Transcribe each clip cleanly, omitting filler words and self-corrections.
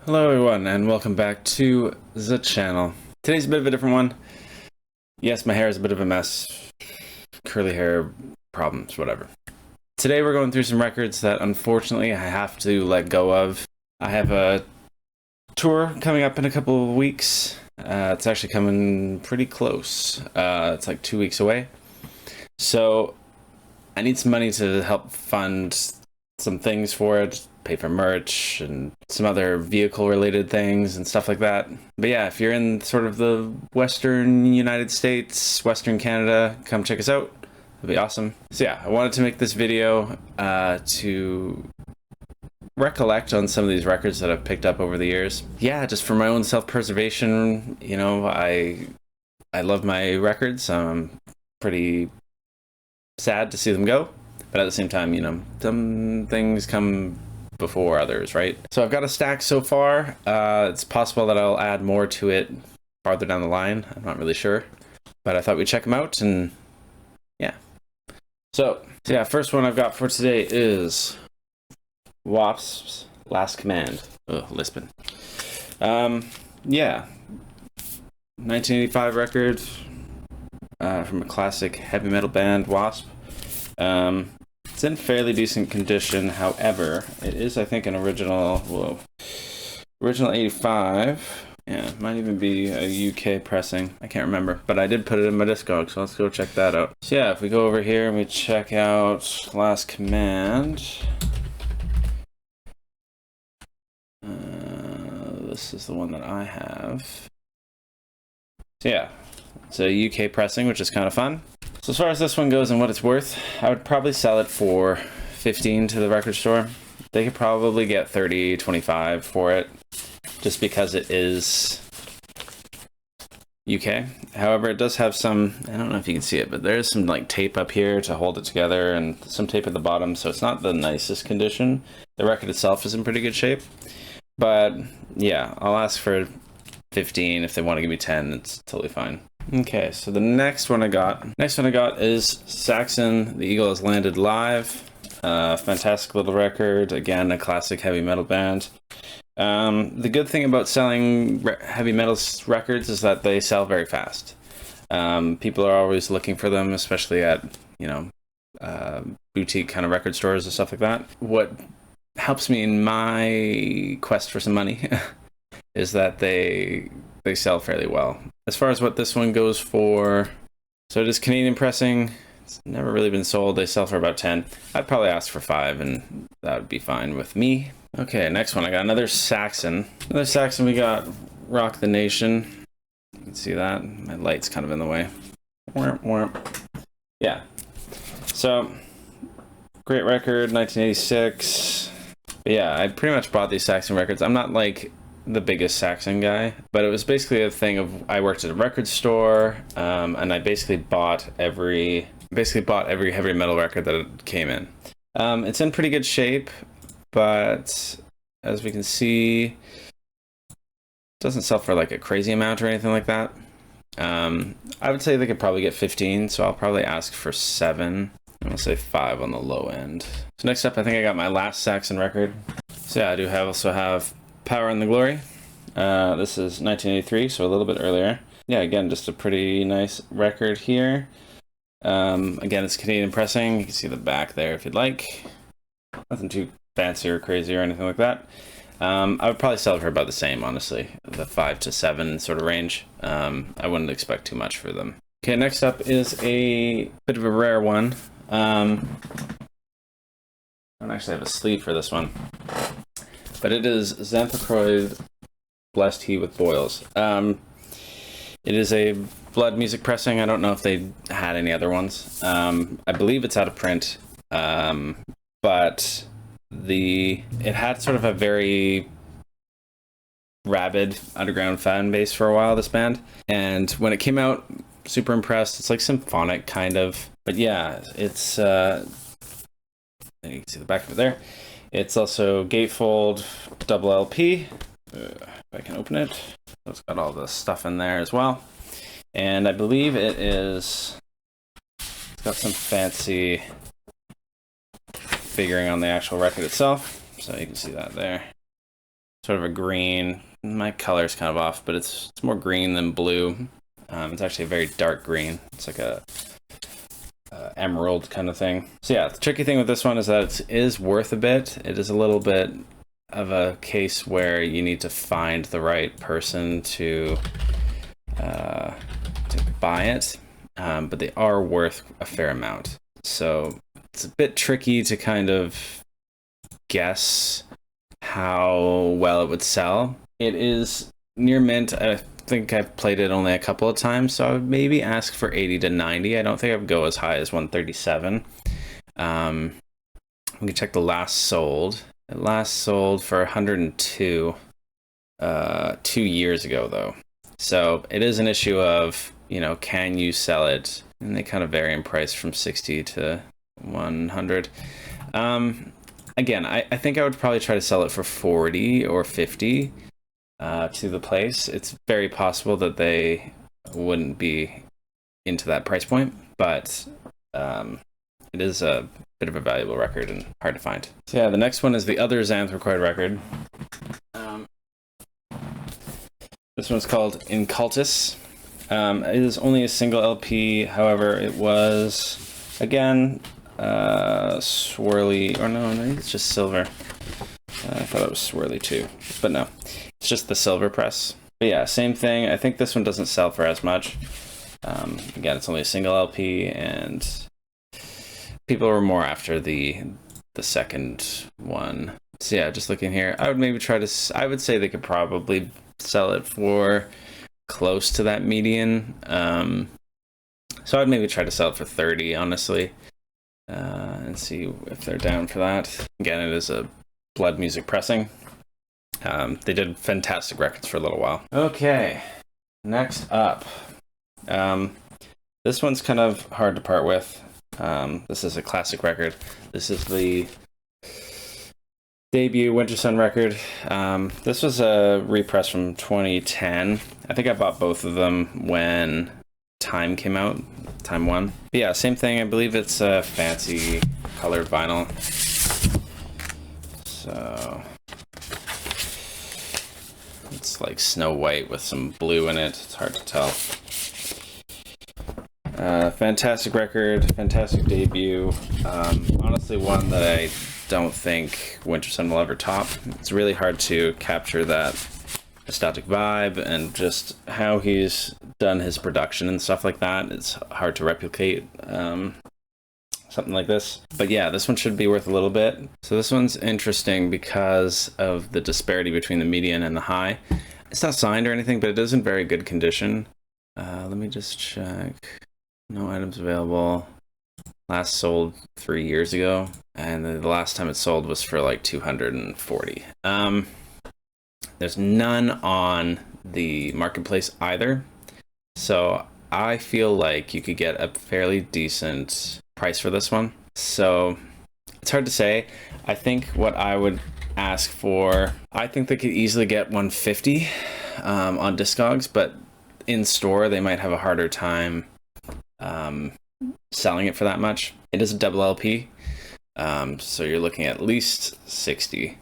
Hello everyone and welcome back to the channel. Today's a bit of a different one. Yes, my hair is a bit of a mess. Curly hair problems, whatever. Today we're going through some records that unfortunately I have to let go of. I have a tour coming up in a couple of weeks. It's actually coming pretty close. It's like 2 weeks away. So I need some money to help fund some things for it, pay for merch and some other vehicle related things and stuff like that. But yeah, if you're in sort of the Western United States, Western Canada, come check us out. It'll be awesome. So yeah, I wanted to make this video to recollect on some of these records that I've picked up over the years. Yeah, just for my own self-preservation, you know, I love my records. I'm pretty sad to see them go, but at the same time, you know, some things come before others, right? So I've got a stack so far. It's possible that I'll add more to it farther down the line. I'm not really sure, but I thought we'd check them out and yeah. So yeah, first one I've got for today is Wasp's Last Command. Ugh, lisping. Yeah, 1985 record from a classic heavy metal band, Wasp. It's in fairly decent condition. However, it is, I think, an original 85. Yeah, it might even be a UK pressing. I can't remember, but I did put it in my Discog, so let's go check that out. So yeah, if we go over here and we check out Last Command. This is the one that I have. So yeah, it's a UK pressing, which is kind of fun. So as far as this one goes and what it's worth, I would probably sell it for 15 to the record store. They could probably get 30, 25 for it, just because it is UK. However, it does have some, I don't know if you can see it, but there's some like tape up here to hold it together and some tape at the bottom, so it's not the nicest condition. The record itself is in pretty good shape, but yeah, I'll ask for 15. If they want to give me 10, it's totally fine. Okay, so the next one I got is Saxon, The Eagle Has Landed Live. Fantastic little record. Again, a classic heavy metal band. The good thing about selling heavy metal records is that they sell very fast. People are always looking for them, especially at, you know, boutique kind of record stores and stuff like that. What helps me in my quest for some money is that they sell fairly well. As far as what this one goes for, so it is Canadian pressing. It's never really been sold. They sell for about 10. I'd probably ask for 5 and that would be fine with me. Okay, next one. I got another Saxon. Another Saxon, we got Rock the Nation. You can see that. My light's kind of in the way. Yeah. So, great record, 1986. But yeah, I pretty much bought these Saxon records. I'm not like the biggest Saxon guy, but it was basically a thing of, I worked at a record store, and I basically bought every heavy metal record that it came in. It's in pretty good shape, but as we can see, it doesn't sell for like a crazy amount or anything like that. I would say they could probably get 15, so I'll probably ask for 7. I'm gonna say 5 on the low end. So next up, I think I got my last Saxon record. So yeah, I do also have Power and the Glory. This is 1983, so a little bit earlier. Yeah, again, just a pretty nice record here. Again, it's Canadian pressing. You can see the back there if you'd like. Nothing too fancy or crazy or anything like that. I would probably sell it for about the same, honestly. The 5 to 7 sort of range. I wouldn't expect too much for them. Okay, next up is a bit of a rare one. I don't actually have a sleeve for this one, but it is Xanthocroid, Blessed He with Boils. It is a Blood Music pressing. I don't know if they had any other ones. I believe it's out of print, but it had sort of a very rabid underground fan base for a while, this band. And when it came out, super impressed. It's like symphonic kind of, but yeah, it's you can see the back of it there. It's also gatefold double LP. If I can open it, it's got all the stuff in there as well. And I believe it's got some fancy figuring on the actual record itself. So you can see that there. sort of a green. My color's kind of off, but it's more green than blue. It's actually a very dark green. It's like a emerald kind of thing. So yeah, the tricky thing with this one is that it is worth a bit. It is a little bit of a case where you need to find the right person to buy it, but they are worth a fair amount. So it's a bit tricky to kind of guess how well it would sell. It is near mint. I think I've played it only a couple of times, so I would maybe ask for 80 to 90. I don't think I would go as high as 137. We can check the last sold. It last sold for 102 2 years ago, though. So it is an issue of, you know, can you sell it? And they kind of vary in price from 60 to 100. Again, I think I would probably try to sell it for 40 or 50 to the place. It's very possible that they wouldn't be into that price point, but it is a bit of a valuable record and hard to find. So yeah, the next one is the other Xanth recorded record. This one's called Incultus. It is only a single LP, however, it was, again, swirly, or no, it's just silver. I thought it was swirly too, but no, it's just the silver press. But yeah, same thing. I think this one doesn't sell for as much. Again, it's only a single LP, and people were more after the second one. So yeah, just looking here, I would maybe try to, I would say they could probably sell it for close to that median. So I'd maybe try to sell it for 30, honestly, and see if they're down for that. Again, it is a Blood Music pressing. They did fantastic records for a little while. Okay, next up. This one's kind of hard to part with. This is a classic record. This is the debut Winter Sun record. This was a repress from 2010. I think I bought both of them when Time came out, Time 1. But yeah, same thing. I believe it's a fancy colored vinyl. So it's like Snow White with some blue in it. It's hard to tell. Fantastic record, fantastic debut. Honestly, one that I don't think Winter Sun will ever top. It's really hard to capture that nostalgic vibe and just how he's done his production and stuff like that. It's hard to replicate something like this. But yeah, this one should be worth a little bit. So this one's interesting because of the disparity between the median and the high. It's not signed or anything, but it is in very good condition. Let me just check. No items available. Last sold 3 years ago, and the last time it sold was for like 240. There's none on the marketplace either, so I feel like you could get a fairly decent price for this one. So it's hard to say. I think what I would ask for, I think they could easily get 150 on Discogs, but in store they might have a harder time selling it for that much. It is a double LP, so you're looking at least 60,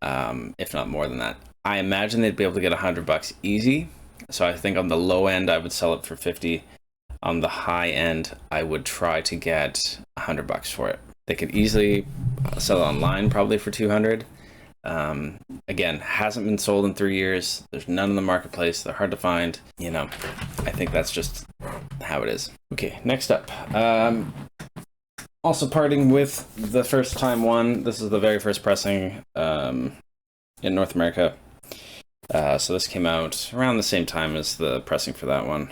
if not more than that. I imagine they'd be able to get $100 easy, so I think on the low end I would sell it for 50. On the high end I would try to get $100 for it. They could easily sell it online probably for 200. Again, hasn't been sold in 3 years. There's none in the marketplace. They're hard to find. You know, I think that's just how it is. Okay, next up. Also parting with the first time one. This is the very first pressing in North America. So this came out around the same time as the pressing for that one.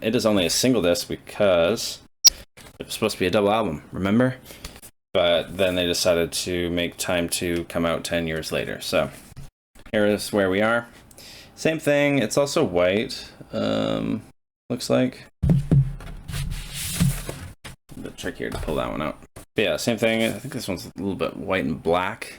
It is only a single disc because it was supposed to be a double album, remember? But then they decided to make Time 2 come out 10 years later. So here is where we are. Same thing, it's also white, looks like. A bit trickier to pull that one out. But yeah, same thing, I think this one's a little bit white and black,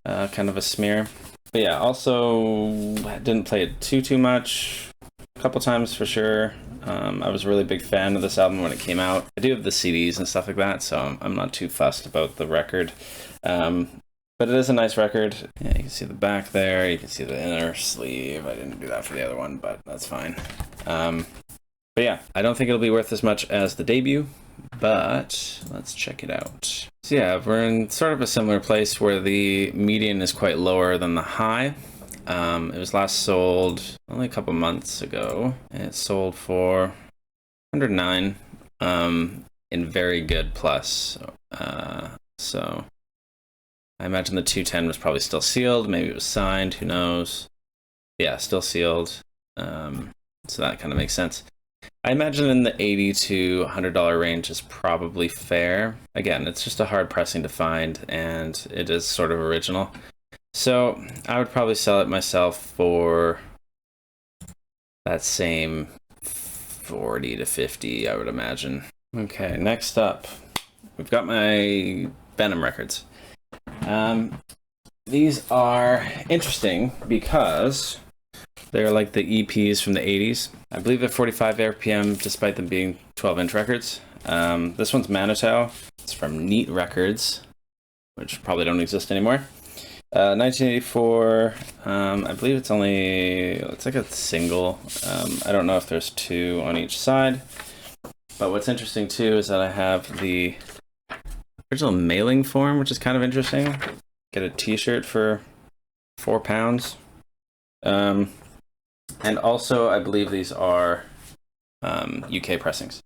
kind of a smear. But yeah, also didn't play it too much, a couple times for sure. I was a really big fan of this album when it came out. I do have the CDs and stuff like that, so I'm not too fussed about the record. But it is a nice record. Yeah, you can see the back there. You can see the inner sleeve. I didn't do that for the other one, but that's fine. But yeah, I don't think it'll be worth as much as the debut, but let's check it out. So yeah, we're in sort of a similar place where the median is quite lower than the high. It was last sold only a couple months ago. And it sold for 109 in very good plus. So I imagine the 210 was probably still sealed. Maybe it was signed. Who knows? Yeah, still sealed. So that kind of makes sense. I imagine in the $80 to $100 range is probably fair. Again, it's just a hard pressing to find, and it is sort of original. So I would probably sell it myself for that same 40 to 50, I would imagine. Okay, next up, we've got my Venom records. These are interesting because they're like the EPs from the 80s. I believe they're 45 RPM despite them being 12-inch records. This one's Manitou. It's from Neat Records, which probably don't exist anymore. 1984. I believe it's like a single. I don't know if there's two on each side. But what's interesting too is that I have the original mailing form, which is kind of interesting. Get a t-shirt for £4. And also, I believe these are UK pressings.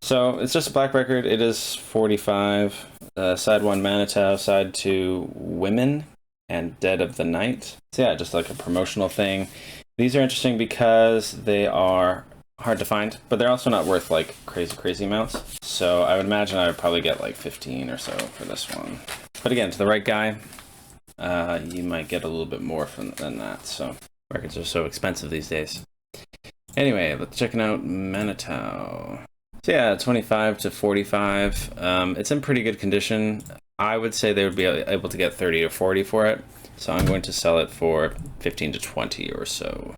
So it's just a black record. It is 45. Side 1 Manitou, side 2 Women and Dead of the Night. So yeah, just like a promotional thing. These are interesting because they are hard to find, but they're also not worth like crazy amounts. So I would imagine I would probably get like 15 or so for this one. But again, to the right guy, you might get a little bit more than that. So records are so expensive these days. Anyway, let's check out Manitou. So yeah, 25 to 45. It's in pretty good condition. I would say they would be able to get 30 to 40 for it. So I'm going to sell it for 15 to 20 or so.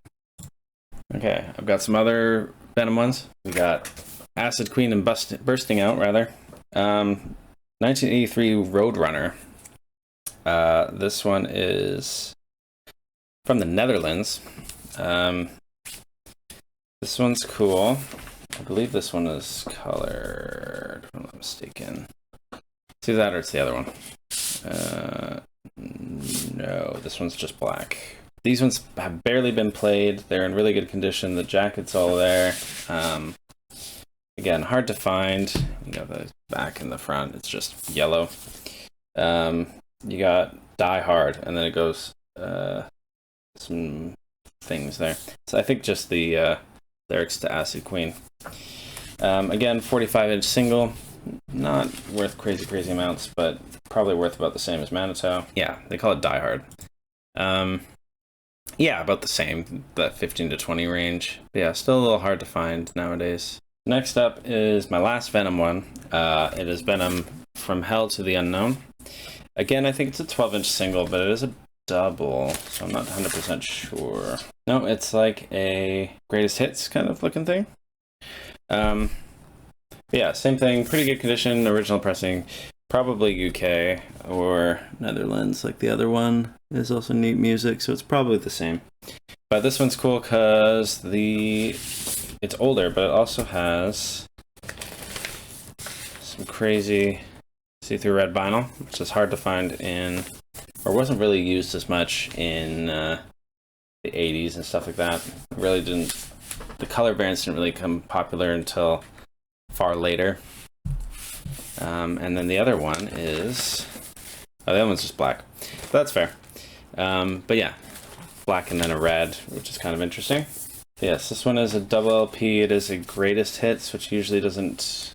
Okay, I've got some other Venom ones. We got Acid Queen and Bursting Out, rather. 1983 Roadrunner. This one is from the Netherlands. This one's cool. I believe this one is colored, if I'm not mistaken. It's either that or it's the other one. No, this one's just black. These ones have barely been played. They're in really good condition. The jacket's all there. Again, hard to find. You got the back and the front. It's just yellow. You got Die Hard, and then it goes some things there. So I think just the lyrics to Acid Queen. Again, 45-inch single. Not worth crazy amounts, but probably worth about the same as Manitou. Yeah, they call it Die Hard. Yeah, about the same, that 15 to 20 range. But yeah, still a little hard to find nowadays. Next up is my last Venom one. It is Venom From Hell to the Unknown. Again, I think it's a 12-inch single, but it is a double, so I'm not 100% sure. No, it's like a greatest hits kind of looking thing. Yeah, same thing, pretty good condition, original pressing, probably UK or Netherlands, like the other one is also Neat Music, so it's probably the same. But this one's cool because it's older, but it also has some crazy see-through red vinyl, which is hard to find in, or wasn't really used as much in the 80s and stuff like that. The color variants didn't really become popular until far later. And then the other one is, the other one's just black. But that's fair. But yeah, black and then a red, which is kind of interesting. Yes, this one is a double LP. It is a greatest hits, which usually doesn't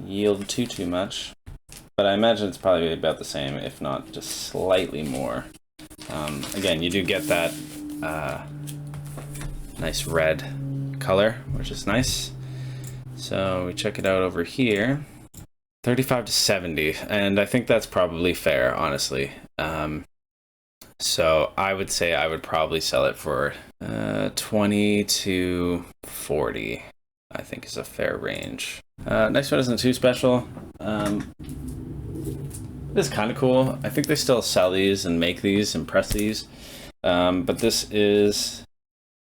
yield too much. But I imagine it's probably about the same, if not just slightly more. Again, you do get that nice red color, which is nice. So we check it out over here. 35 to 70, and I think that's probably fair, honestly. So I would say I would probably sell it for 20 to 40, I think is a fair range. Next one isn't too special. It's kind of cool. I think they still sell these and make these and press these. But this is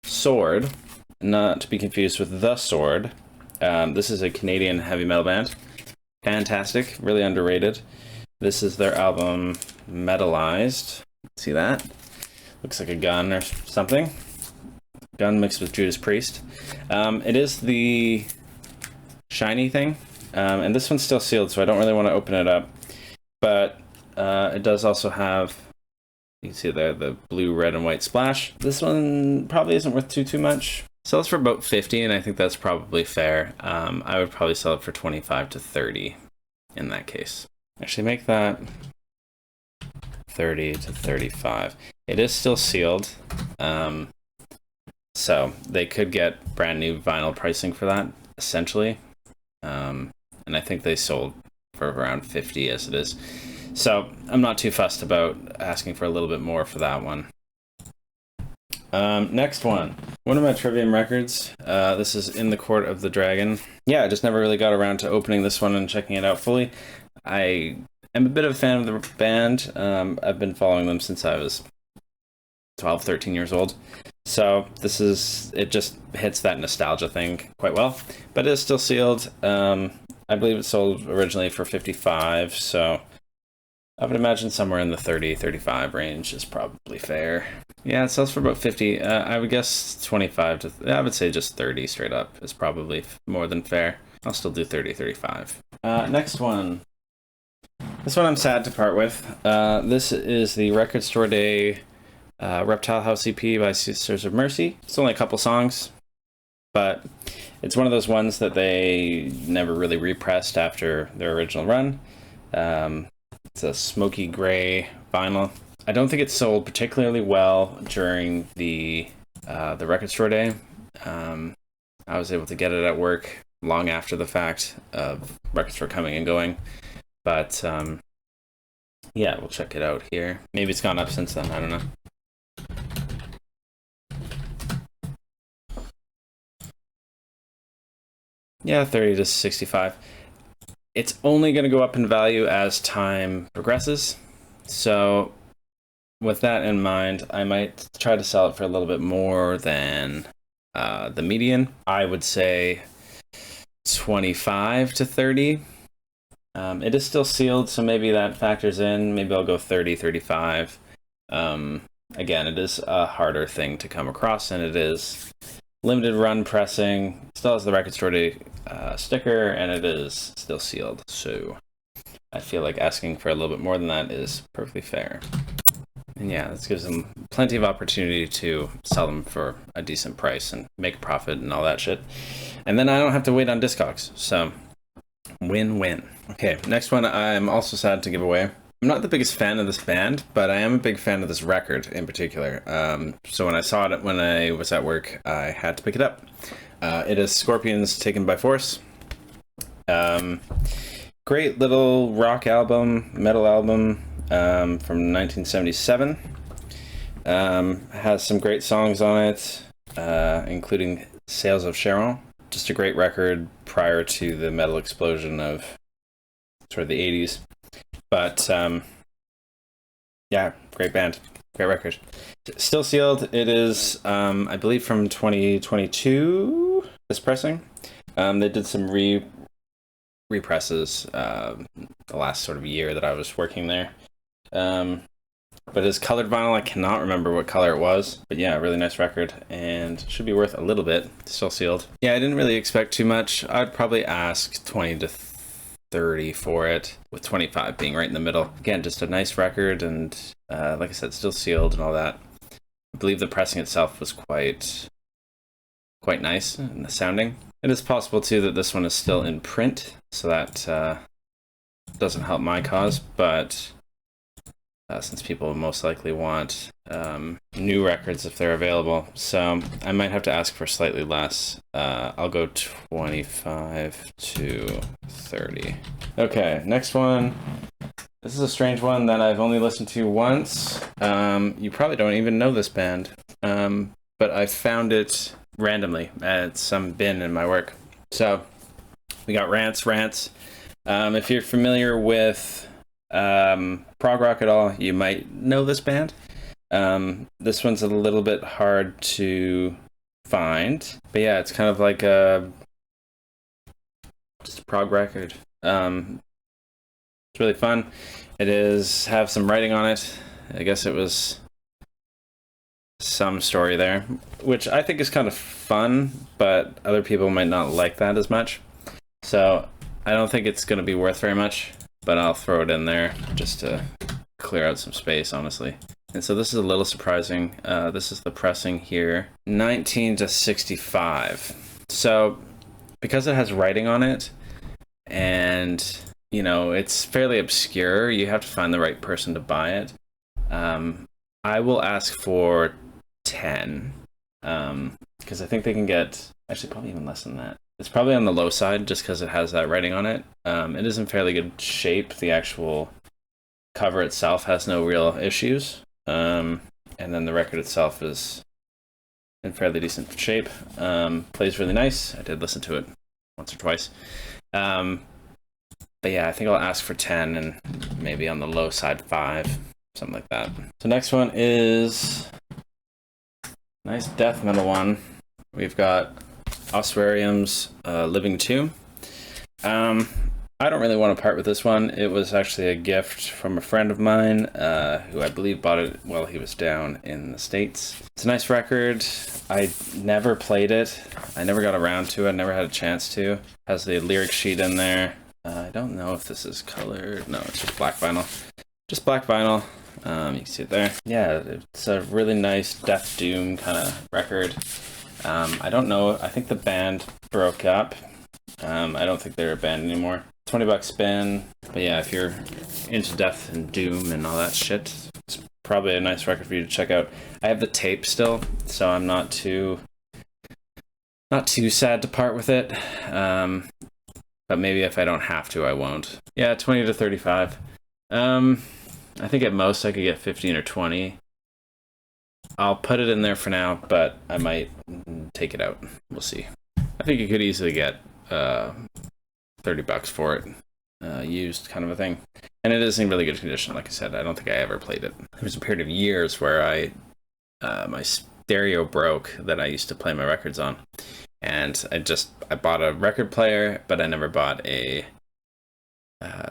Sword, not to be confused with The Sword. This is a Canadian heavy metal band. Fantastic, really underrated. This is their album Metalized. See that? Looks like a gun or something. Gun mixed with Judas Priest. It is the shiny thing. And this one's still sealed, so I don't really want to open it up. But it does also have, you can see there, the blue, red, and white splash. This one probably isn't worth too much. Sells for about 50, and I think that's probably fair. I would probably sell it for 25 to 30 in that case. Actually, make that 30 to 35. It is still sealed, so they could get brand new vinyl pricing for that, essentially. And I think they sold for around 50 as it is. So I'm not too fussed about asking for a little bit more for that one. Next one of my Trivium records. This is In the Court of the Dragon. Yeah, I just never really got around to opening this one and checking it out fully. I am a bit of a fan of the band. I've been following them since I was 12, 13 years old. So it just hits that nostalgia thing quite well, but it is still sealed. I believe it sold originally for 55, so I would imagine somewhere in the 30, 35 range is probably fair. Yeah, it sells for about 50. I would guess 25 to, I would say just 30 straight up is probably more than fair. I'll still do 30, 35. Next one. This one I'm sad to part with. This is the Record Store Day Reptile House EP by Sisters of Mercy. It's only a couple songs, but it's one of those ones that they never really repressed after their original run. It's a smoky gray vinyl. I don't think it sold particularly well during the Record Store Day. I was able to get it at work long after the fact of Record Store coming and going. But yeah, we'll check it out here. Maybe it's gone up since then, I don't know. Yeah, 30 to 65. It's only going to go up in value as time progresses. So with that in mind, I might try to sell it for a little bit more than the median. I would say 25 to 30. It is still sealed, so maybe that factors in. Maybe I'll go 30, 35. Again, it is a harder thing to come across, and it is limited run pressing. Still has the Record Store Day sticker, and it is still sealed. So I feel like asking for a little bit more than that is perfectly fair. And yeah, this gives them plenty of opportunity to sell them for a decent price and make a profit and all that shit. And then I don't have to wait on Discogs. So win-win. Okay, next one I'm also sad to give away. I'm not the biggest fan of this band, but I am a big fan of this record in particular. So when I saw it when I was at work, I had to pick it up. It is Scorpions Taken by Force. Great little rock album, metal album from 1977. Has some great songs on it, including Sails of Charon. Just a great record prior to the metal explosion of sort of the 80s. But yeah, great band, great record. Still sealed. It is, I believe, from 2022. This pressing. They did some represses the last sort of year that I was working there. But it's colored vinyl. I cannot remember what color it was. But yeah, really nice record, and should be worth a little bit. Still sealed. Yeah, I didn't really expect too much. I'd probably ask 20 to 30 for it, with 25 being right in the middle. Again, just a nice record, and like I said, still sealed and all that. I believe the pressing itself was quite nice in the sounding. It is possible too that this one is still in print, so that doesn't help my cause, but since people most likely want new records if they're available, so I might have to ask for slightly less. I'll go 25 to 30. Okay, next one. This is a strange one that I've only listened to once. You probably don't even know this band, but I found it randomly at some bin in my work. So we got Rants. If you're familiar with Prog rock at all, you might know this band. This one's a little bit hard to find, but yeah, it's kind of like just a prog record. It's really fun. It have some writing on it. I guess it was some story there, which I think is kind of fun, but other people might not like that as much. So I don't think it's going to be worth very much, but I'll throw it in there just to clear out some space, honestly. And so this is a little surprising. This is the pressing here, 19 to 65. So because it has writing on it, and you know, it's fairly obscure, you have to find the right person to buy it. I will ask for 10, because I think they can get, actually probably even less than that. It's probably on the low side just because it has that writing on it. It is in fairly good shape. The actual cover itself has no real issues. And then the record itself is in fairly decent shape. Plays really nice. I did listen to it once or twice. But yeah, I think I'll ask for 10 and maybe on the low side 5, something like that. So next one is nice death metal one. We've got Ossuarium's Living Tomb. I don't really want to part with this one. It was actually a gift from a friend of mine who I believe bought it while he was down in the States. It's a nice record. I never played it. I never got around to it. I never had a chance to. Has the lyric sheet in there. I don't know if this is colored. No, it's just black vinyl. Just black vinyl. You can see it there. Yeah, it's a really nice death doom kind of record. I don't know. I think the band broke up. I don't think they're a band anymore. $20 spin. But yeah, if you're into death and doom and all that shit, it's probably a nice record for you to check out. I have the tape still, so I'm not too sad to part with it. But maybe if I don't have to, I won't. Yeah, 20 to 35. I think at most I could get 15 or 20. I'll put it in there for now, but I might take it out. We'll see. I think you could easily get $30 for it, used kind of a thing. And it is in really good condition. Like I said, I don't think I ever played it. There was a period of years where my stereo broke that I used to play my records on. And I bought a record player, but I never bought a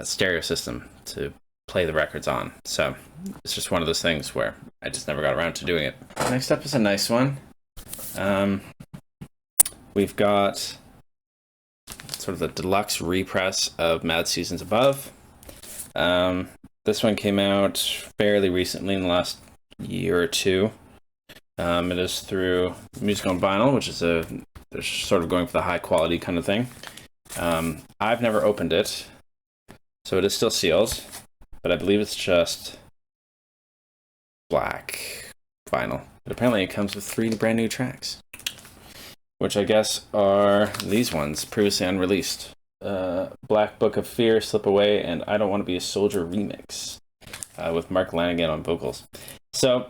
stereo system to play the records on. So it's just one of those things where I just never got around to doing it. Next up is a nice one. We've got sort of the deluxe repress of Mad Seasons Above. This one came out fairly recently in the last year or two. It is through Music on Vinyl, which is they're sort of going for the high quality kind of thing. I've never opened it, so it is still sealed, but I believe it's just black vinyl. But apparently it comes with 3 brand new tracks, which I guess are these ones, previously unreleased. Black Book of Fear, Slip Away, and I Don't Want to Be a Soldier remix, with Mark Lanigan on vocals. So,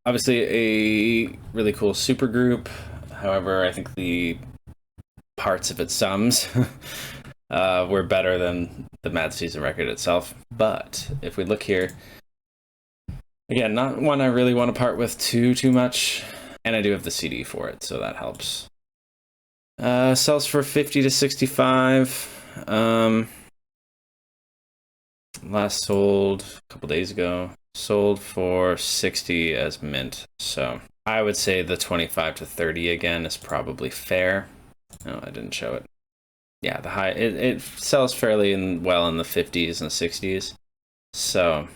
obviously a really cool supergroup. However, I think the parts of its sums were better than the Mad Season record itself. But if we look here, again, not one I really want to part with too much. And I do have the CD for it, so that helps. Sells for 50 to 65. Last sold a couple days ago. Sold for 60 as mint. So I would say the 25 to 30 again is probably fair. No, I didn't show it. Yeah, the high it sells fairly well in the 50s and 60s. So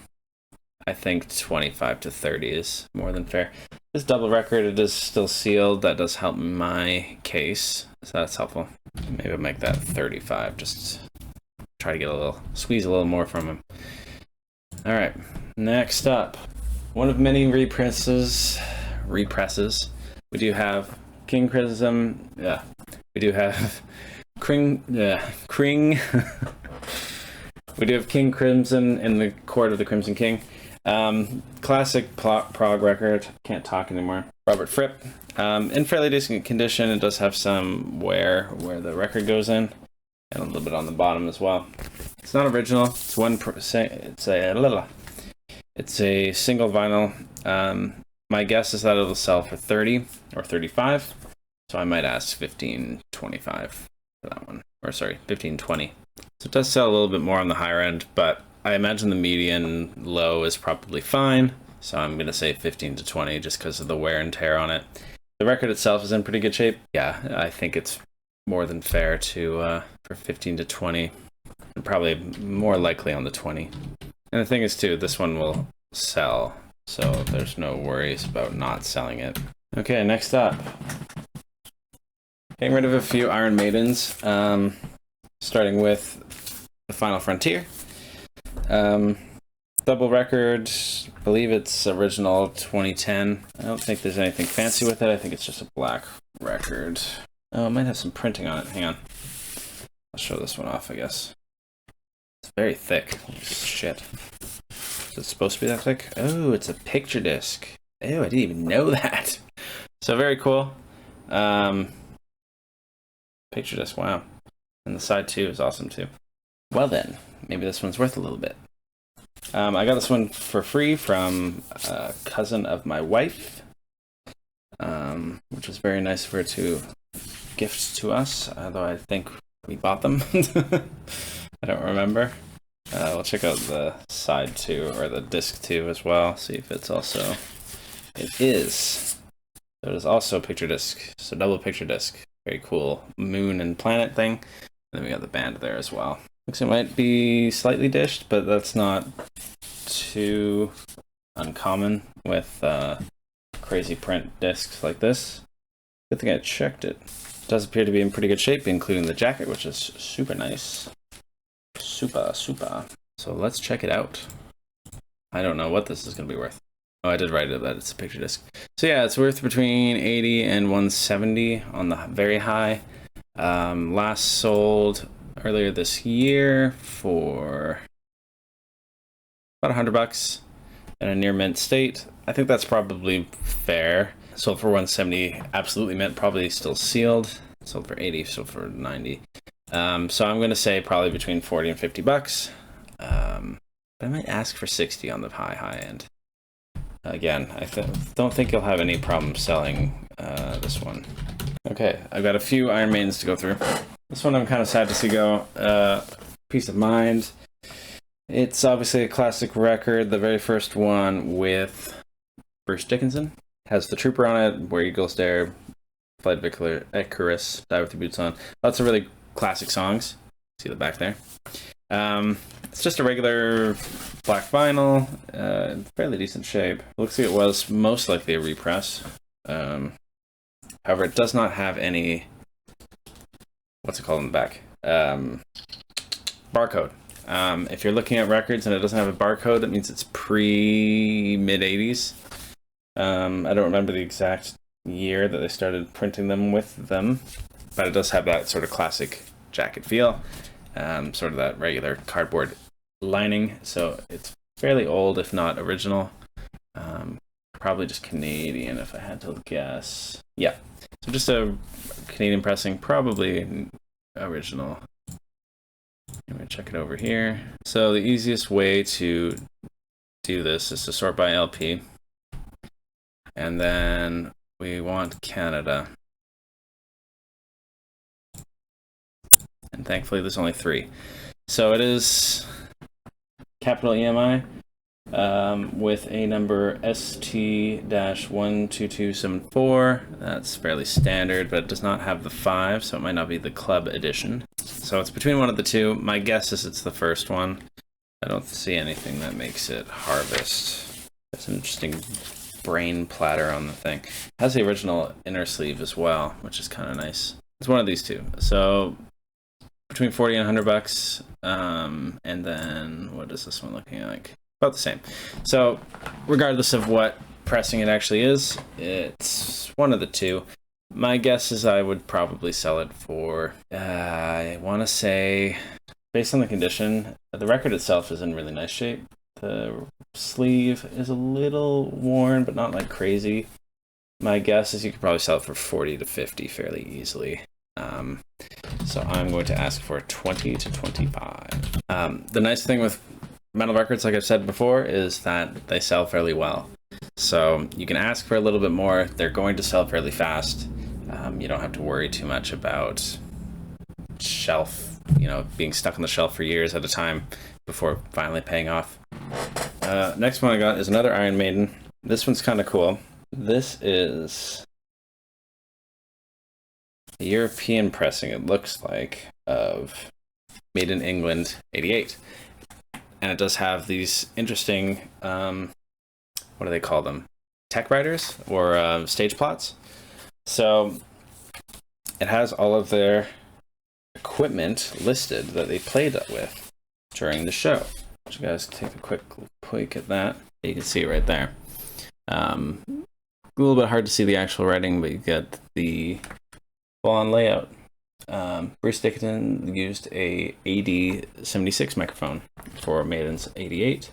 I think 25 to 30 is more than fair. This double record, it is still sealed. That does help my case, so that's helpful. Maybe I'll make that 35, just try to get squeeze a little more from him. All right, next up, one of many represses. We do have King Crimson. Yeah, we do have Kring. We do have King Crimson in the Court of the Crimson King. Classic prog record. Can't talk anymore. Robert Fripp. In fairly decent condition. It does have some wear where the record goes in, and a little bit on the bottom as well. It's not original. It's it's a single vinyl. My guess is that it'll sell for 30 or 35. So I might ask 15.25 for that one. Or sorry, 15.20. So it does sell a little bit more on the higher end, but I imagine the median low is probably fine. So I'm going to say 15 to 20 just because of the wear and tear on it. The record itself is in pretty good shape. Yeah, I think it's more than fair to for 15 to 20. And probably more likely on the 20. And the thing is too, this one will sell. So there's no worries about not selling it. Okay, next up. Getting rid of a few Iron Maidens. Starting with The Final Frontier. Double record, I believe it's original 2010. I don't think there's anything fancy with it. I think it's just a black record. Oh, it might have some printing on it. Hang on. I'll show this one off, I guess. It's very thick. Shit. Is it supposed to be that thick? Oh, it's a picture disc. Oh, I didn't even know that. So very cool. Picture disc, wow. And the side too is awesome too. Well then, maybe this one's worth a little bit. I got this one for free from a cousin of my wife, which was very nice of her to gift to us, although I think we bought them. I don't remember. We'll check out the side too, or the disc too as well, see if it's also... It is. So it is also a picture disc, so double picture disc. Very cool moon and planet thing. And then we got the band there as well. Looks like it might be slightly dished, but that's not too uncommon with crazy print discs like this. Good thing I checked it. It does appear to be in pretty good shape, including the jacket, which is super nice. Super. So let's check it out. I don't know what this is going to be worth. Oh, I did write it that it's a picture disc. So yeah, it's worth between 80 and 170 on the very high. Last sold earlier this year for about $100 in a near mint state. I think that's probably fair. Sold for 170, absolutely mint, probably still sealed. Sold for 80, sold for 90. So I'm gonna say probably between 40 and $50. But I might ask for 60 on the high end. Again, I don't think you'll have any problem selling this one. Okay, I've got a few Iron Maidens to go through. This one I'm kind of sad to see go. Peace of Mind. It's obviously a classic record. The very first one with Bruce Dickinson. Has the Trooper on it, Where Eagles Dare, Flight of Icarus, Die With Your Boots On. Lots of really classic songs. See the back there. It's just a regular black vinyl, fairly decent shape. Looks like it was most likely a repress. However, it does not have any, what's it called in the back? Barcode. If you're looking at records and it doesn't have a barcode, that means it's pre-mid 80s. I don't remember the exact year that they started printing them with them, but it does have that sort of classic jacket feel, sort of that regular cardboard lining, so it's fairly old, if not original. Probably just Canadian, if I had to guess. Yeah, so just a Canadian pressing, probably original. I'm gonna check it over here. So the easiest way to do this is to sort by LP. And then we want Canada. And thankfully there's only 3. So it is capital EMI with a number ST-12274. That's fairly standard, but it does not have the 5, so it might not be the club edition. So it's between one of the two. My guess is it's the first one. I don't see anything that makes it Harvest. That's an interesting brain platter on the thing. It has the original inner sleeve as well, which is kind of nice. It's one of these two. So between 40 and $100. And then what is this one looking like? About the same. So regardless of what pressing it actually is, it's one of the two. My guess is I would probably sell it for, I want to say, based on the condition, the record itself is in really nice shape. The sleeve is a little worn, but not like crazy. My guess is you could probably sell it for 40 to 50 fairly easily. So I'm going to ask for 20 to 25. The nice thing with metal records, like I've said before, is that they sell fairly well. So you can ask for a little bit more. They're going to sell fairly fast. You don't have to worry too much about shelf, being stuck on the shelf for years at a time before finally paying off. Next one I got is another Iron Maiden. This one's kind of cool. This is a European pressing, it looks like, of Made in England 88. And it does have these interesting, what do they call them? Tech riders or stage plots. So it has all of their equipment listed that they played with during the show. You guys take a quick peek at that. You can see it right there. A little bit hard to see the actual writing, but you get the full-on layout. Bruce Dickinson used a AD-76 microphone for Maiden's 88.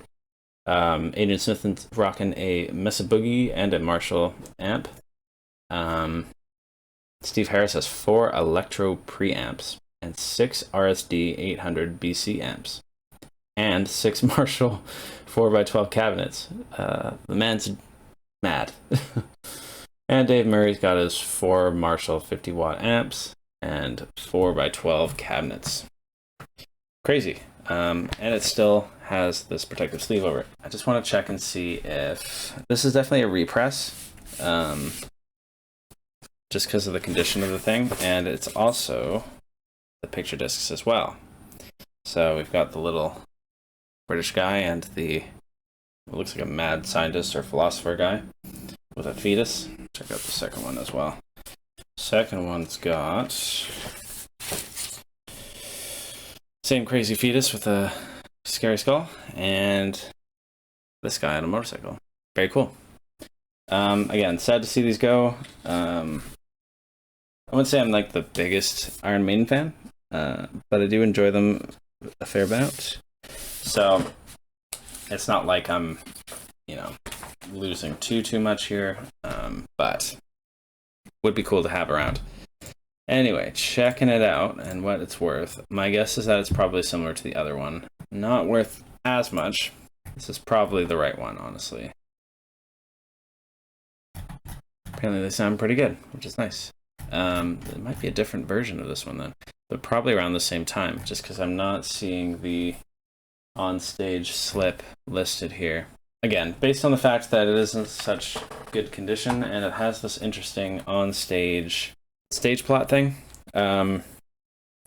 Adrian Smith is rocking a Mesa Boogie and a Marshall amp. Steve Harris has 4 Electro preamps and 6 RSD 800 BC amps and 6 Marshall 4x12 cabinets. The man's mad. And Dave Murray's got his 4 Marshall 50-watt amps and 4x12 cabinets. Crazy. And it still has this protective sleeve over it. I just want to check and see if this is definitely a repress, just because of the condition of the thing, and it's also the picture discs as well. So we've got the little British guy and the, it looks like a mad scientist or philosopher guy with a fetus. Check out the second one as well. Second one's got same crazy fetus with a scary skull, and this guy on a motorcycle. Very cool. Again, sad to see these go. I wouldn't say I'm like the biggest Iron Maiden fan, but I do enjoy them a fair amount. So it's not like I'm, losing too much here, but would be cool to have around. Anyway, checking it out and what it's worth. My guess is that it's probably similar to the other one. Not worth as much. This is probably the right one, honestly. Apparently they sound pretty good, which is nice. It might be a different version of this one then, but probably around the same time, just because I'm not seeing the on-stage slip listed here. Again, based on the fact that it isn't such good condition and it has this interesting on-stage stage plot thing, I'm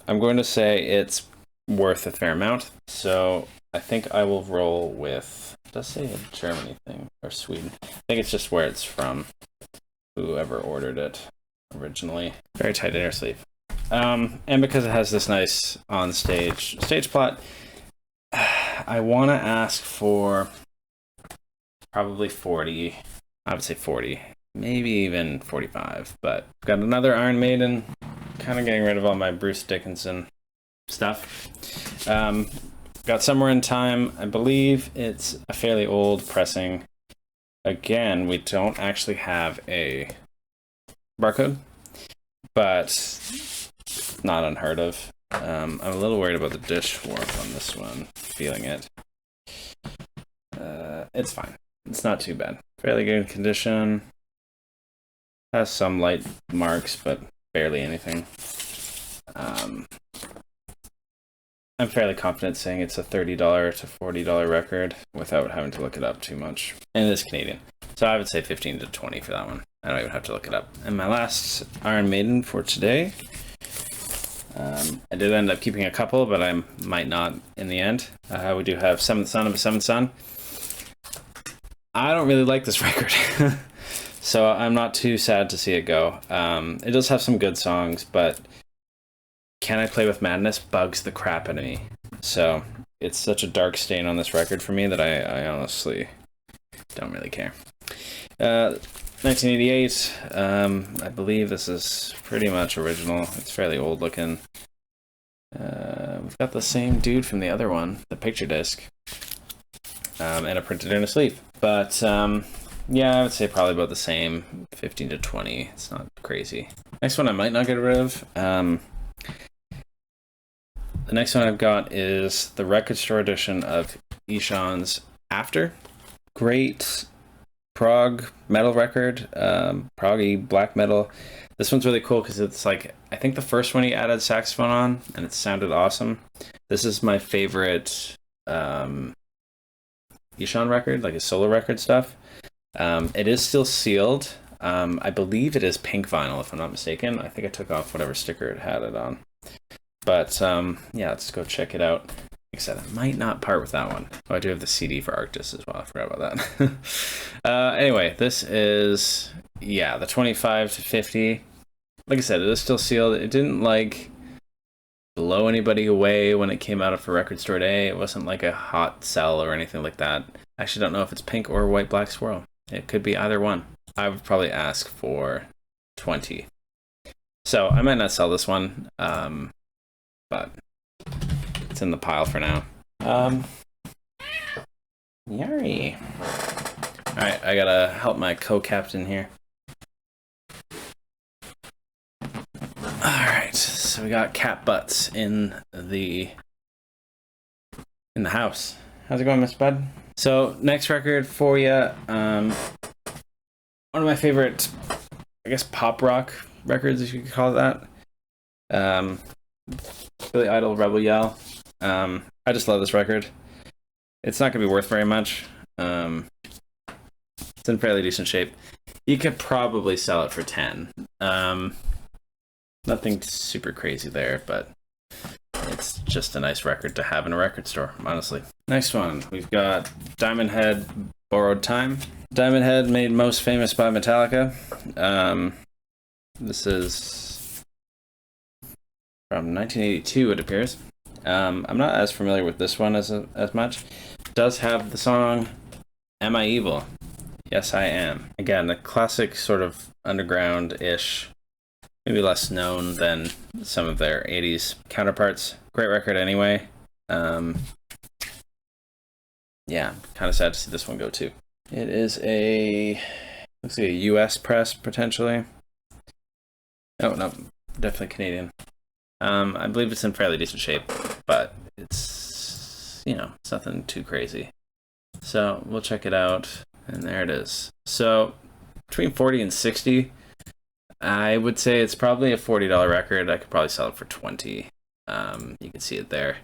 going to say it's worth a fair amount. So I think I will roll with, it does say a Germany thing, or Sweden. I think it's just where it's from, whoever ordered it originally. Very tight inner sleeve. And because it has this nice on-stage stage plot, I want to ask for probably 40. I would say 40, maybe even 45. But I've got another Iron Maiden, kind of getting rid of all my Bruce Dickinson stuff. Got Somewhere in Time. I believe it's a fairly old pressing. Again, we don't actually have a barcode, but not unheard of. I'm a little worried about the dish warp on this one. Feeling it. It's fine. It's not too bad. Fairly good condition. Has some light marks, but barely anything. I'm fairly confident saying it's a $30 to $40 record without having to look it up too much. And it is Canadian. So I would say 15 to 20 for that one. I don't even have to look it up. And my last Iron Maiden for today. I did end up keeping a couple, but I might not in the end. We do have Seventh Son of a Seventh Son. I don't really like this record. So I'm not too sad to see it go. It does have some good songs, but Can I Play with Madness bugs the crap out of me. So it's such a dark stain on this record for me that I honestly don't really care. 1988, I believe this is pretty much original. It's fairly old looking. We've got the same dude from the other one, the picture disc, and a printed inner sleeve. But yeah, I would say probably about the same, 15 to 20. It's not crazy. Next one I might not get rid of. the next one I've got is the record store edition of Eugene's After. Great prog metal record, proggy black metal. This one's really cool because it's like, I think the first one he added saxophone on, and it sounded awesome. This is my favorite Eugen record, like his solo record stuff. It is still sealed. I believe it is pink vinyl, if I'm not mistaken. I think I took off whatever sticker it had it on. But yeah, let's go check it out. Like I said, I might not part with that one. Oh, I do have the CD for Arctis as well. I forgot about that. Anyway, this is, yeah, the 25 to 50. Like I said, it is still sealed. It didn't like blow anybody away when it came out for Record Store Day. It wasn't like a hot sell or anything like that. I actually don't know if it's pink or white black swirl. It could be either one. I would probably ask for 20. So I might not sell this one, but it's in the pile for now. Yari. All right, I gotta help my co-captain here. All right, so we got cat butts in the house. How's it going, Miss Bud? So next record for you, one of my favorite, I guess, pop rock records, if you could call it that. Billy Idol, Rebel Yell. I just love this record. It's not gonna be worth very much. It's in fairly decent shape. You could probably sell it for 10. Nothing super crazy there, but it's just a nice record to have in a record store, honestly. Next one, we've got Diamond Head, Borrowed Time. Diamond Head, made most famous by Metallica. This is from 1982, it appears. I'm not as familiar with this one as much. It does have the song Am I Evil? Yes, I Am. Again, a classic sort of underground-ish, maybe less known than some of their 80s counterparts. Great record anyway. Yeah, kind of sad to see this one go too. It is looks like a US press, potentially. Oh, no, definitely Canadian. I believe it's in fairly decent shape, but it's, it's nothing too crazy. So we'll check it out, and there it is. So between 40 and 60, I would say it's probably a $40 record. I could probably sell it for 20. You can see it there.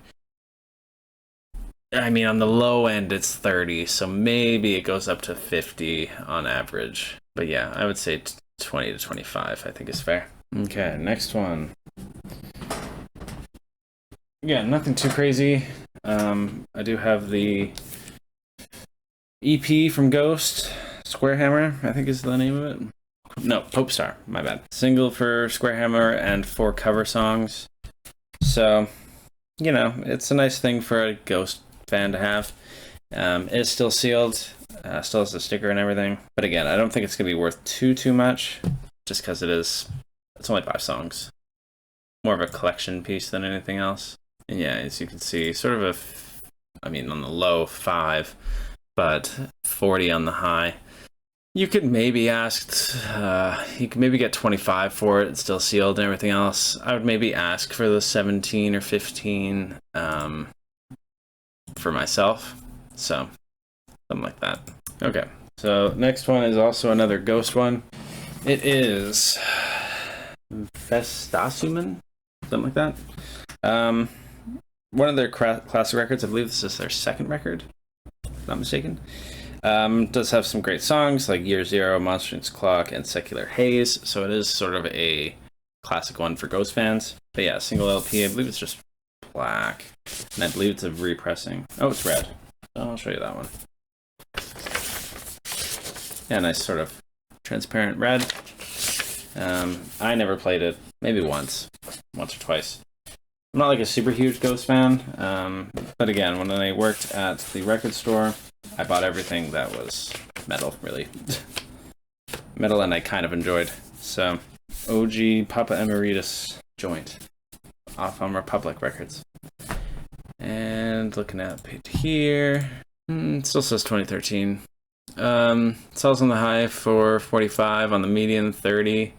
I mean, on the low end, it's 30, so maybe it goes up to 50 on average. But yeah, I would say 20 to 25, I think is fair. Okay, next one. Yeah, nothing too crazy. I do have the EP from Ghost, Square Hammer, I think is the name of it. No, Pope Star, my bad. Single for Square Hammer and 4 cover songs. So, it's a nice thing for a Ghost fan to have. It's still sealed, still has the sticker and everything. But again, I don't think it's going to be worth too much, just because it's only 5 songs. More of a collection piece than anything else. And yeah, as you can see, sort of on the low 5, but 40 on the high. You could maybe you could maybe get 25 for it. It's still sealed and everything else. I would maybe ask for the 17 or 15 for myself. So, something like that. Okay, so next one is also another Ghost one. It is Festasumen, something like that. One of their classic records. I believe this is their second record, if I'm not mistaken. Does have some great songs like Year Zero, Monstrance Clock, and Secular Haze, so it is sort of a classic one for Ghost fans. But yeah, single LP, I believe it's just black, and I believe it's a repressing. Oh, it's red. I'll show you that one. Yeah, nice sort of transparent red. I never played it, maybe once or twice. I'm not like a super huge Ghost fan, but again, when I worked at the record store, I bought everything that was metal, really. Metal, and I kind of enjoyed. So, OG Papa Emeritus joint off on Republic Records. And looking at it here, it still says 2013. Sells on the high for 45, on the median 30.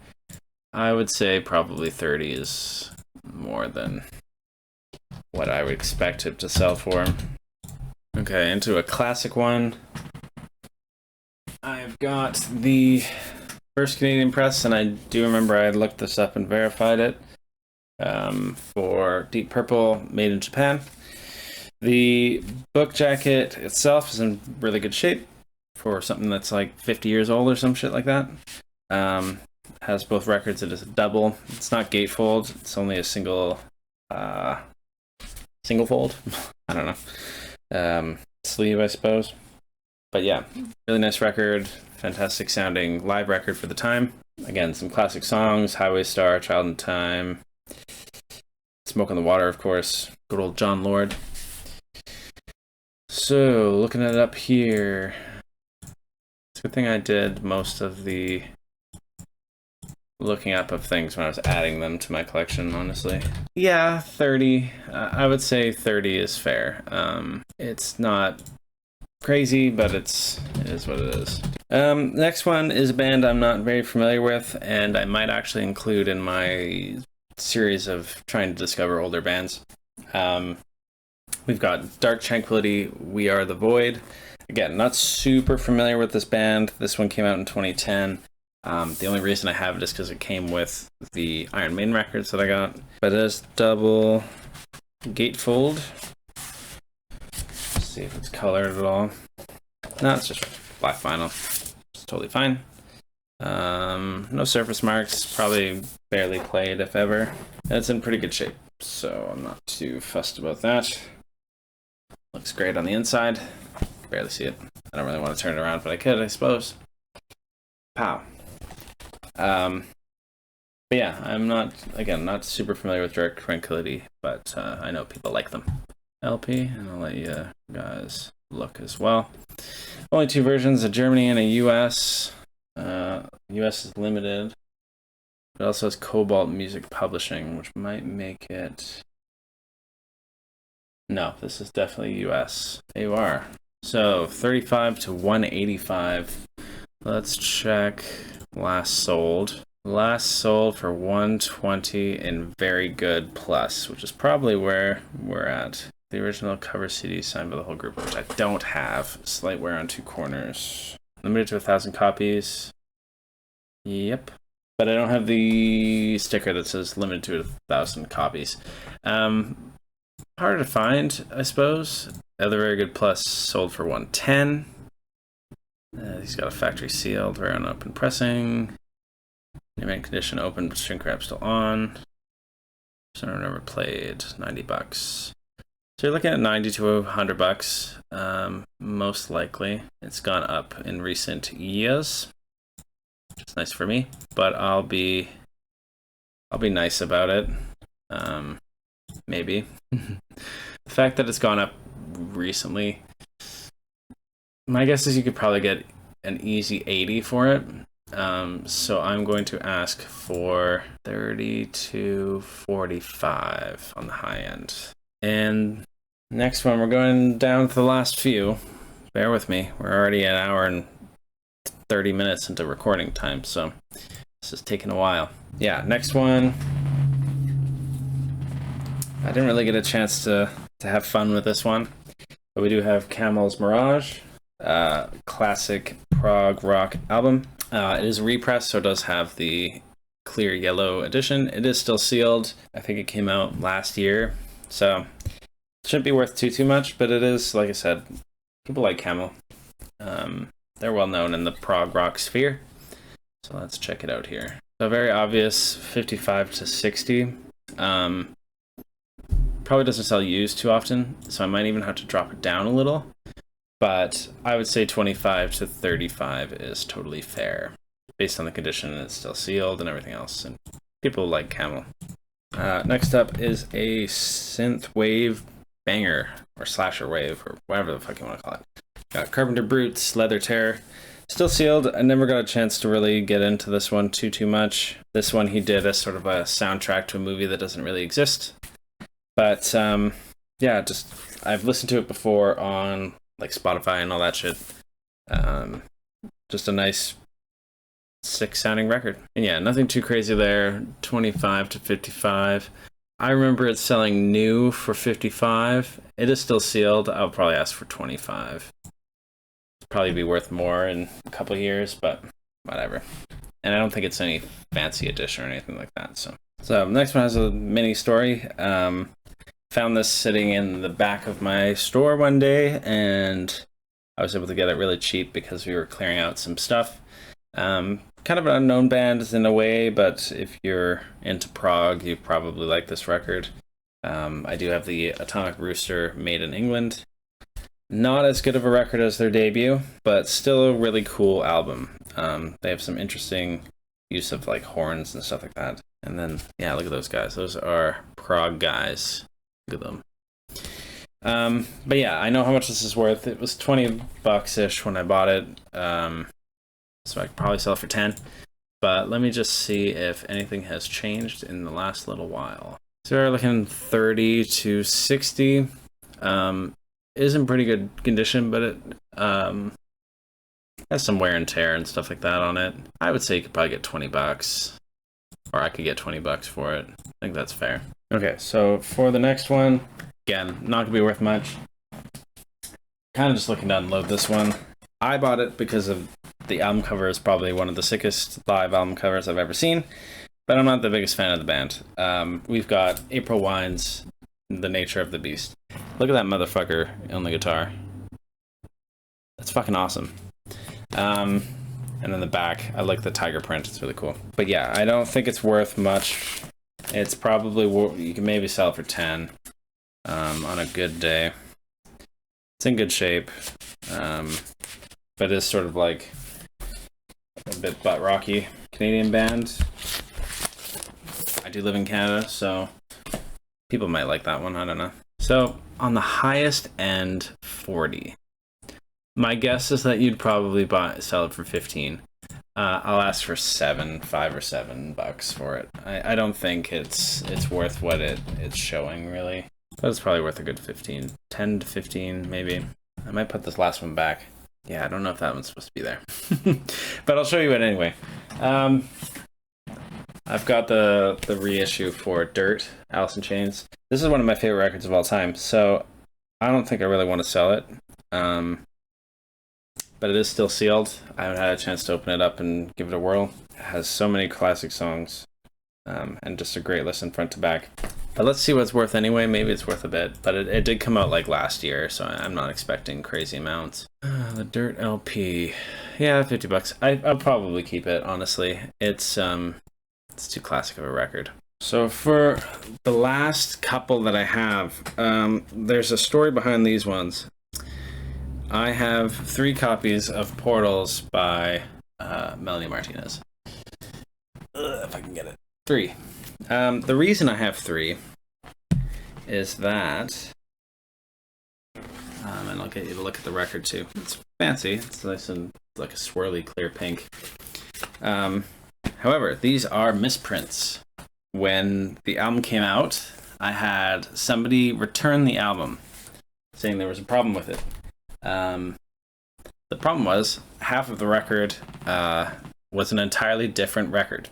I would say probably 30 is more than what I would expect it to sell for. Okay, into a classic one. I've got the first Canadian press, and I do remember I looked this up and verified it, for Deep Purple, made in Japan. The book jacket itself is in really good shape for something that's like 50 years old or some shit like that. Has both records. It is a double. It's not gatefold. It's only a single fold. I don't know. Sleeve, I suppose. But yeah, really nice record. Fantastic sounding live record for the time. Again, some classic songs: Highway Star, Child in Time, Smoke on the Water, of course. Good old John Lord. So, looking it up here. It's a good thing I did most of the looking up of things when I was adding them to my collection, honestly. Yeah, 30. I would say 30 is fair. It's not crazy, but it is what it is. Next one is a band I'm not very familiar with, and I might actually include in my series of trying to discover older bands. We've got Dark Tranquillity, We Are the Void. Again, not super familiar with this band. This one came out in 2010. The only reason I have it is because it came with the Iron Maiden records that I got. But it is double gatefold. Let's see if it's colored at all. No, it's just black vinyl. It's totally fine. No surface marks, probably barely played if ever. And it's in pretty good shape, so I'm not too fussed about that. Looks great on the inside. Barely see it. I don't really want to turn it around, but I could, I suppose. Pow. But yeah, I'm not super familiar with Dark Tranquillity, but I know people like them. LP, and I'll let you guys look as well. Only two versions, a Germany and a US. US is limited. It also has Cobalt Music Publishing, which might make it... No, this is definitely US. AUR. So 35 to 185. Let's check last sold. Last sold for 120 in very good plus, which is probably where we're at. The original cover CD signed by the whole group, which I don't have. Slight wear on two corners. Limited to 1,000 copies. Yep. But I don't have the sticker that says limited to 1,000 copies. Harder to find, I suppose. The other very good plus sold for 110. He's got a factory sealed, rare unopened pressing. Name condition open, but shrink wrap still on. Center never played. $90. So you're looking at 90 to $100. Most likely, it's gone up in recent years. Which is nice for me, but I'll be nice about it. Maybe. The fact that it's gone up recently, my guess is you could probably get an easy 80 for it. So I'm going to ask for 30 to 45 on the high end. And next one, we're going down to the last few. Bear with me. We're already an hour and 30 minutes into recording time, so this is taking a while. Yeah, next one. I didn't really get a chance to have fun with this one, but we do have Camel's Mirage, classic prog rock album. It is a repress, so it does have the clear yellow edition. It is still sealed. I think it came out last year, so it shouldn't be worth too much, but it is, like I said, people like Camel. They're well known in the prog rock sphere, so let's check it out here. So very obvious, 55 to 60. Probably doesn't sell used too often, so I might even have to drop it down a little. But I would say 25 to 35 is totally fair, based on the condition, and it's still sealed and everything else. And people like Camel. Next up is a synth wave banger, or slasher wave, or whatever the fuck you want to call it. Got Carpenter Brutes, Leather Terror. Still sealed. I never got a chance to really get into this one too much. This one he did as sort of a soundtrack to a movie that doesn't really exist. But yeah, just I've listened to it before on like Spotify and all that shit. Just a nice, sick sounding record. And yeah, nothing too crazy there. 25 to 55. I remember it selling new for 55. It is still sealed. I'll probably ask for 25. Probably be worth more in a couple of years, but whatever. And I don't think it's any fancy edition or anything like that. So next one has a mini story. Found this sitting in the back of my store one day, and I was able to get it really cheap because we were clearing out some stuff. Kind of an unknown band in a way, but if you're into prog, you probably like this record. I do have the Atomic Rooster made in England. Not as good of a record as their debut, but still a really cool album. They have some interesting use of like horns and stuff like that. And then, yeah, look at those guys. Those are prog guys. Look at them. But yeah, I know how much this is worth. It was 20 bucks-ish when I bought it. So I could probably sell it for 10. But let me just see if anything has changed in the last little while. So we're looking 30 to 60. Is in pretty good condition, but it has some wear and tear and stuff like that on it. I would say you could probably get 20 bucks. Or I could get 20 bucks for it. I think that's fair. Okay, so for the next one, again, not gonna be worth much. Kind of just looking to unload this one. I bought it because of the album cover is probably one of the sickest live album covers I've ever seen, but I'm not the biggest fan of the band. We've got April Wine's The Nature of the Beast. Look at that motherfucker on the guitar. That's fucking awesome. And then the back, I like the tiger print. It's really cool. But yeah, I don't think it's worth much. It's probably, you can maybe sell it for 10 on a good day. It's in good shape. But it's sort of like a bit butt rocky Canadian band. I do live in Canada, so people might like that one. I don't know. So on the highest end, 40. My guess is that you'd probably sell it for 15. I'll ask for 5 or 7 bucks for it. I don't think it's worth what it's showing really, but it's probably worth a good 15, 10 to 15 maybe. I might put this last one back. Yeah, I don't know if that one's supposed to be there, but I'll show you it anyway. I've got the reissue for Dirt, Alice in Chains. This is one of my favorite records of all time, so I don't think I really want to sell it. But it is still sealed. I haven't had a chance to open it up and give it a whirl. It has so many classic songs, and just a great listen front to back. But let's see what it's worth anyway. Maybe it's worth a bit, but it did come out like last year, so I'm not expecting crazy amounts. The Dirt LP, yeah, 50 bucks. I'll probably keep it, honestly. It's too classic of a record. So for the last couple that I have, there's a story behind these ones. I have 3 copies of Portals by Melanie Martinez. If I can get it. 3. The reason I have 3 is that, and I'll get you to look at the record too. It's fancy. It's nice and like a swirly clear pink. However, these are misprints. When the album came out, I had somebody return the album, saying there was a problem with it. The problem was half of the record was an entirely different record.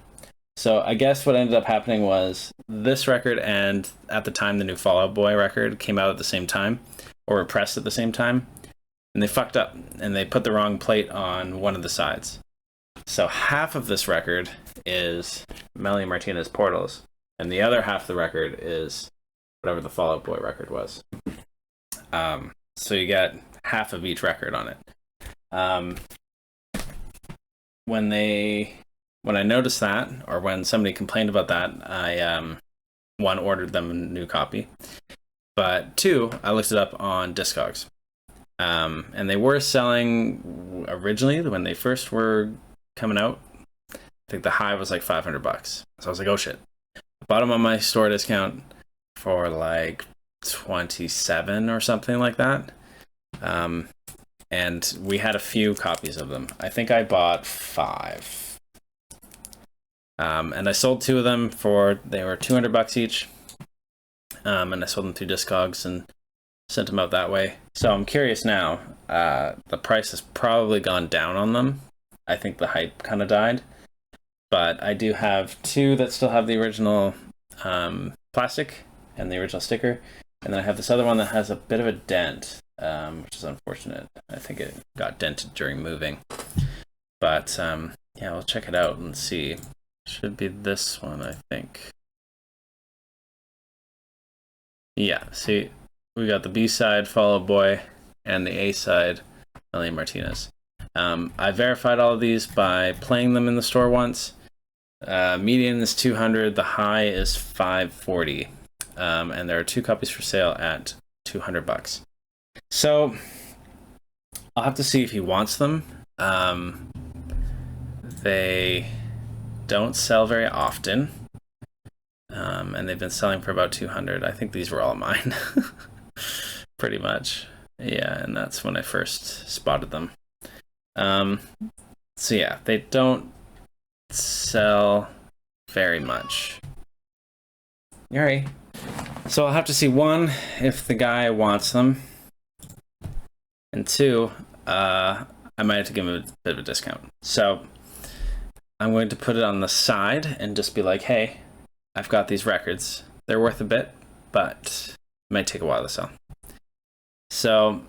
So I guess what ended up happening was this record and at the time the new Fall Out Boy record came out at the same time, or were pressed at the same time, and they fucked up and they put the wrong plate on one of the sides. So half of this record is Melanie Martinez Portals, and the other half of the record is whatever the Fall Out Boy record was. So you get half of each record on it. When I noticed that, or when somebody complained about that, I 1, ordered them a new copy, but 2, I looked it up on Discogs, and they were selling originally when they first were coming out. I think the high was like 500 bucks. So I was like, oh shit. I bought them on my store discount for like 27 or something like that. And we had a few copies of them. I think I bought 5. And I sold 2 of them they were 200 bucks each. And I sold them through Discogs and sent them out that way. So I'm curious now, the price has probably gone down on them. I think the hype kind of died. But I do have 2 that still have the original plastic and the original sticker. And then I have this other one that has a bit of a dent, which is unfortunate. I think it got dented during moving. But yeah, we'll check it out and see. Should be this one, I think. Yeah, see, we got the B side, Fall Out Boy, and the A side, Ellie Martinez. I verified all of these by playing them in the store once. Median is 200, the high is 540. And there are 2 copies for sale at $200. So I'll have to see if he wants them. They don't sell very often, and they've been selling for about 200. I think these were all mine, pretty much. Yeah, and that's when I first spotted them. So yeah, they don't sell very much. All right. So I'll have to see, 1, if the guy wants them, and 2, I might have to give him a bit of a discount. So I'm going to put it on the side and just be like, hey, I've got these records. They're worth a bit, but it might take a while to sell. So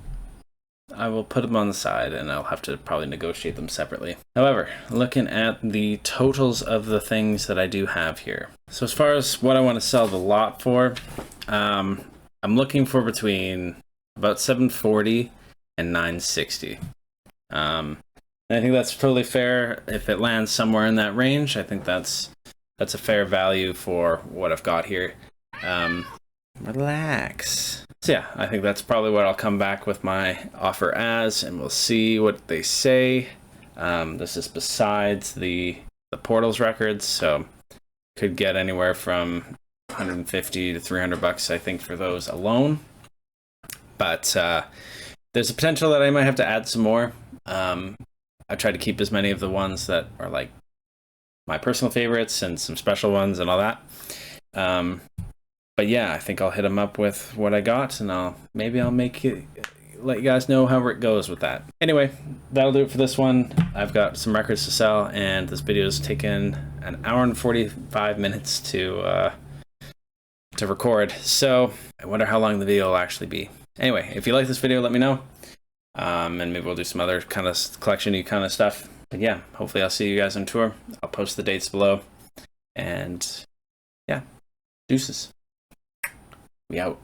I will put them on the side, and I'll have to probably negotiate them separately. However, looking at the totals of the things that I do have here. So as far as what I want to sell the lot for, I'm looking for between about $740 and $960. And I think that's totally fair. If it lands somewhere in that range, I think that's a fair value for what I've got here. Relax. So yeah, I think that's probably what I'll come back with my offer as, and we'll see what they say. This is besides the Portals records, so could get anywhere from $150 to $300, I think, for those alone. But there's a potential that I might have to add some more. I tried to keep as many of the ones that are like my personal favorites and some special ones and all that. But yeah, I think I'll hit them up with what I got, and I'll make it, let you guys know how it goes with that. Anyway, that'll do it for this one. I've got some records to sell, and this video has taken an hour and 45 minutes to record. So I wonder how long the video will actually be. Anyway, if you like this video, let me know. And maybe we'll do some other kind of collection-y kind of stuff. But yeah, hopefully I'll see you guys on tour. I'll post the dates below. And yeah, deuces. We out.